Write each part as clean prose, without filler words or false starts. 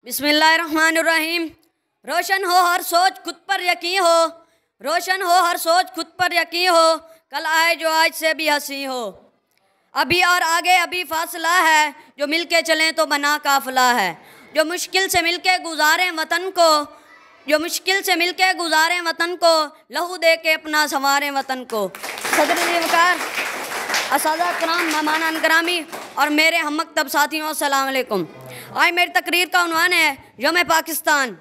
बिस्मिल्लाहिर्रहमानिर्रहीम। रोशन हो हर सोच, खुद पर यकीन हो। रोशन हो हर सोच, खुद पर यकीन हो। कल आए जो आज से भी हंसी हो। अभी और आगे अभी फासला है, जो मिलके चलें तो बना काफिला है। जो मुश्किल से मिलके गुजारें वतन को, जो मुश्किल से मिलके गुजारें वतन को, लहू दे के अपना संवारें वतन को। सदर असादा कराम, मेहमान ग्रामी और मेरे हम मकतब साथियों, अस्सलाम वालेकुम। आज मेरी तकरीर का उन्वान है यौम पाकिस्तान।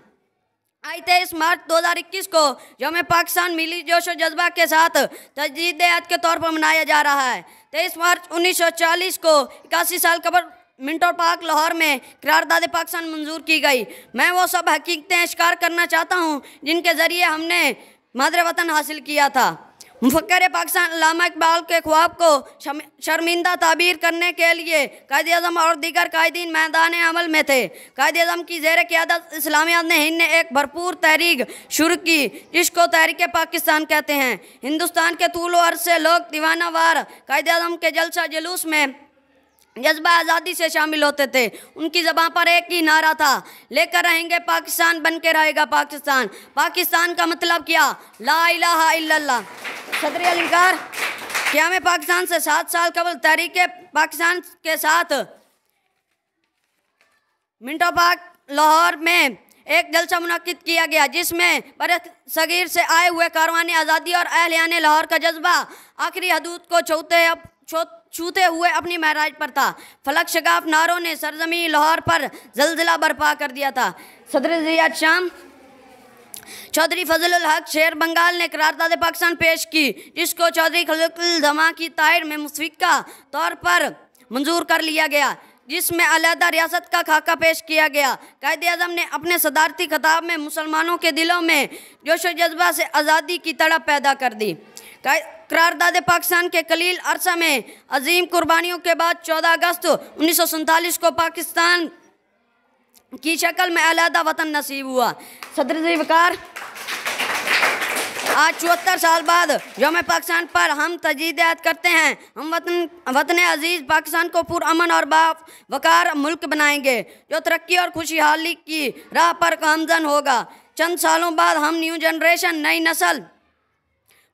आज 23 मार्च 2021 को यौम पाकिस्तान मिली जोश व जज्बा के साथ तजदीद-ए-अहद के तौर पर मनाया जा रहा है। 23 मार्च 1940 को 81 साल कबल मिंटो पार्क लाहौर में करारदाद पाकिस्तान मंजूर की गई। मैं वो सब हकीकतें इश्कार करना चाहता हूँ जिनके ज़रिए हमने मादरे वतन हासिल किया था। मुफक्किर पाकिस्तान अल्लामा इकबाल के ख्वाब को शर्मिंदा ताबीर करने के लिए कायद-ए-आज़म और दीगर कायदीन मैदान अमल में थे। कायद-ए-आज़म की ज़ेर क़ियादत इस्लामियत ने हिंद ने एक भरपूर तहरीक शुरू की जिसको तहरीक पाकिस्तान कहते हैं। हिंदुस्तान के तूल व अर्ज़ से लोग दीवाना वार कायद-ए-आज़म के जलसा जुलूस में जज्बा आज़ादी से शामिल होते थे। उनकी ज़बान पर एक ही नारा था, लेकर रहेंगे पाकिस्तान, बन के रहेगा पाकिस्तान। पाकिस्तान का मतलब क्या? ला इलाहा इल्लल्लाह। सदर अलंकार क़याम पाकिस्तान से 7 साल कबल तहरीक पाकिस्तान के साथ मिंटो पार्क लाहौर में एक जलसा मुनक्किद किया गया जिसमें बर सगीर से आए हुए कारवानी आज़ादी और अहलियान लाहौर का जज्बा आखिरी हदूद को छूते हुए अपनी महराज पर था। फलक शगाफ नारों ने सरजमी लाहौर पर जलजिला बर्पा कर दिया था। सदर ज़ियाद शाम चौधरी फजलुल हक शेर बंगाल ने करारदाद पाकिस्तान पेश की जिसको चौधरी खलील जमा की ताहिर में मुस्विका तौर पर मंजूर कर लिया गया, जिसमें अलहदा रियासत का खाका पेश किया गया। कायद-ए-आज़म ने अपने सदारती खिताब में मुसलमानों के दिलों में जोश व जज्बा से आज़ादी की तड़प पैदा कर दी। करारदाद पाकिस्तान के कलील अरसा में अजीम कुर्बानियों के बाद 14 अगस्त 1947 को पाकिस्तान की शक्ल में अलहदा वतन नसीब हुआ। सदर ज़िवकार आज 74 साल बाद यौम पाकिस्तान पर हम तजदीद-ए-अहद करते हैं। हम वतन अजीज़ पाकिस्तान को पुरअमन और बावकार मुल्क बनाएंगे जो तरक्की और खुशहाली की राह पर गामज़न होगा। चंद सालों बाद हम न्यू जनरेशन, नई नस्ल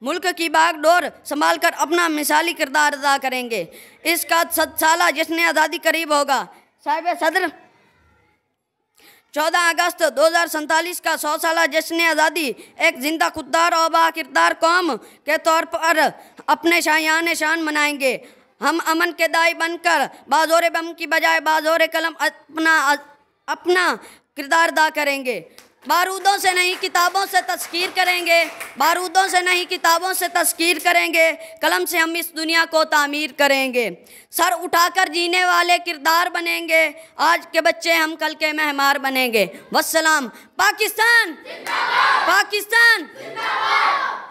मुल्क की बागडोर संभाल कर अपना मिसाली किरदार अदा करेंगे। इसका 100 साला जश्न आज़ादी करीब होगा। साहिब सदर 14 अगस्त 2047 का 100 साला जश्न आज़ादी एक जिंदा खुददार और बाकिरदार कौम के तौर पर अपने शायान शान मनाएंगे। हम अमन के दाई बनकर बाज़ोर बम की बजाय बाज़ोर कलम अपना किरदार अदा करेंगे। बारूदों से नहीं किताबों से तस्कीर करेंगे, बारूदों से नहीं किताबों से तस्कीर करेंगे। कलम से हम इस दुनिया को तामीर करेंगे। सर उठाकर जीने वाले किरदार बनेंगे। आज के बच्चे हम कल के मेहमान बनेंगे। वस्सलाम। पाकिस्तान जिंदाबाद, पाकिस्तान जिंदाबाद।